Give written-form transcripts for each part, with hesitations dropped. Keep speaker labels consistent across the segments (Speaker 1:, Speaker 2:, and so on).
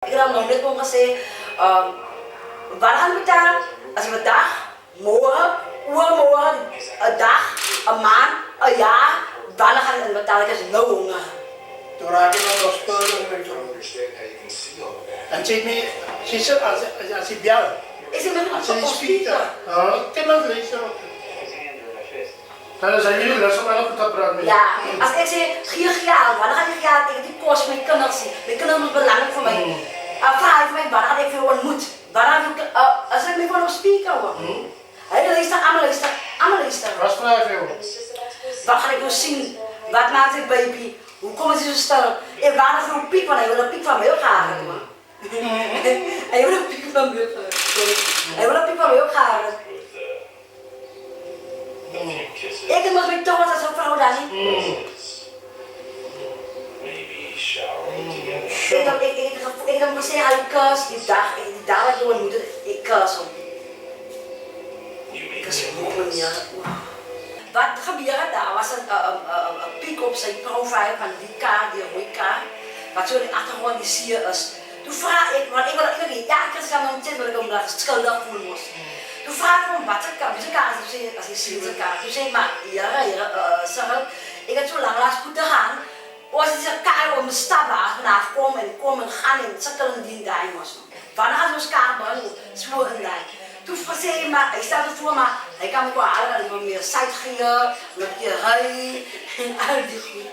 Speaker 1: Ik heb nog net gezegd, waar gaan we daar? Als je een dag, morgen, overmorgen, een dag, een maand, een jaar, waar gaan we betalen? Dat is nou honger.
Speaker 2: Toen raak je nog spullen en zo. En zeg me, als je belt,
Speaker 1: Ik zeg met
Speaker 2: als je
Speaker 1: een
Speaker 2: niet
Speaker 1: speaker.
Speaker 2: ik ken dat niet zo. Dan zijn jullie les om elke dag praten.
Speaker 1: Ja, als ik zeg, gier jaar, waar ga je jaar tegen die kost met kinderen zien? Mijn kinderen is belangrijk voor mij. Vraag ik mij, waar had ik veel ontmoet? Als ik me gewoon op speaker hoor. Hij luistert, allemaal luisteren.
Speaker 2: Wat vraag je?
Speaker 1: Wat ga ik nou zien? Wat maakt ik baby? Hoe komen ze zo snel? Ik waar nog een piek van, hij wil een piek van mij ook graag. Hij wil een piek van mij ook graag. Hij wil een piek van mij ook graag. Ik heb nog niet toch wat als een vrouw daar niet. Ik heb gezegd aan je kus, die dag dat je ontmoet, ik kus hem. Ik kus hem ook niet. Wat gebeurde daar was een piek op zijn profiel van die kaart, die rode kaart. Wat zo in de achtergrond die zie je is. Toen vraag ik, want ik wil niet, ja ik kan het niet omdat ik me schuldig voelen moest. Toen vraag ik hem wat zijn kaart is, als je ziet zijn kaart. Toen zei ik, maar hier, ik heb zo lang laat goed te gaan. Als je zijn kaart op mijn stapbaas vanaf komen en gaan en zakken die daar moest. Wanneer gaat ons kaart brengen? Zwoer en daar. Toen zei hij, maar ik sta ervoor, maar hij kan me wel aan, ik wil meer sightgingen, met je rij en al die goed.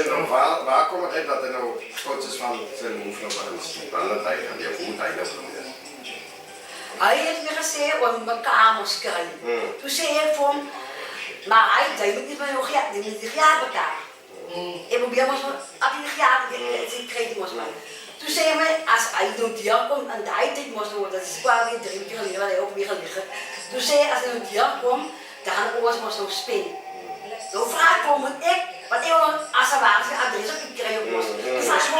Speaker 3: En waar komt het uit dat hij nou trots is van zijn oefening van een tijd en die goed hij dat doet?
Speaker 1: Hij heeft me gezegd om mijn kamers te krijgen. Toen zei ik voor hem, maar hij zei niet meer nog ja, die moet zich jaar betalen. Ik probeer maar zo, als hij jaar kreeg moest maar. Toen zei hij, als hij doet hier komt en hij dit moest worden, dat is qua weer 3 keer geleden, wat hij ook weer liggen. Toen zei hij, als hij doet hier komt, dan gaan de oors maar zo spelen. Dan vraag ik moet ik, want ik wil als er waar zijn adres op ik krijg op ons. Toen vraag ik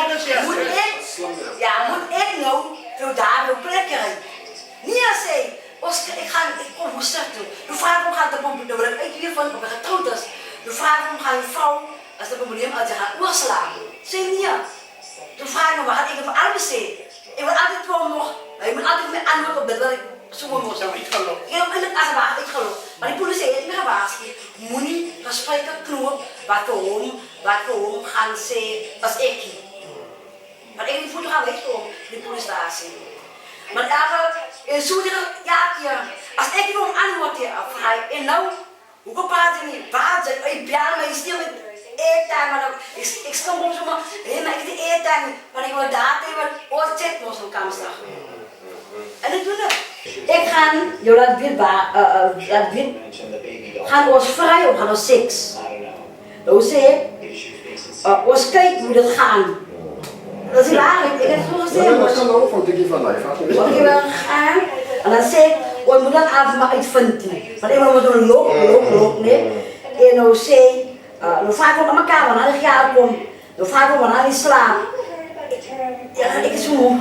Speaker 1: moet ik nou veel daar veel plek krijgen? Niet als hij, ik kom hoe zeg toe. Toen vraag ik gaat de bommen, dan wil ik hiervan op een getrouwd is. Toen vraag ik ga je vrouw, als dat probleem als je gaat oorslaan. Zeg niet. Toen vraag ik me, wat ga ik voor alles zeggen? Ik wil altijd gewoon nog, ik moet altijd met antwoord op dat wat ik zo moet zeggen.
Speaker 2: Ik geloof.
Speaker 1: Ik geloof. Maar die politie heeft me gewaarschuwd. Moet niet gesprekken knopen, wat waarom gaan ze als ik. Maar ik niet voeten gaan wegkomen, die politiestatie. Maar eigenlijk, in zo'n ja, als ik gewoon antwoord vraag, en nou, hoe kan praat je niet? Waar zijn? Ik bel me, je stil met eettuig, maar ik stom op zo'n man, maar ik heb de eettuig niet, maar ik wil daar even ooit zitten op zo'n kamerslag. En ik doe dat. Ik ga, joh, dat wit, gaan we ons vrij op, gaan we seks. Dan zeg ik, ons kijken hoe dat gaat. Dat is waar, ik heb het zo gezegd.
Speaker 3: Dat kan ook van Dikkie van Lijf.
Speaker 1: Ik wil gaan, en dan zeg ik, we moeten dat altijd maar uitvinden. Want ik wil zo'n loop, nee. En dan zeg ik, dan vraag ik ook aan elkaar, wanneer ik jaar kom. Dan vraag ik ook wanneer ik slaap. Ja, ik is zo moe.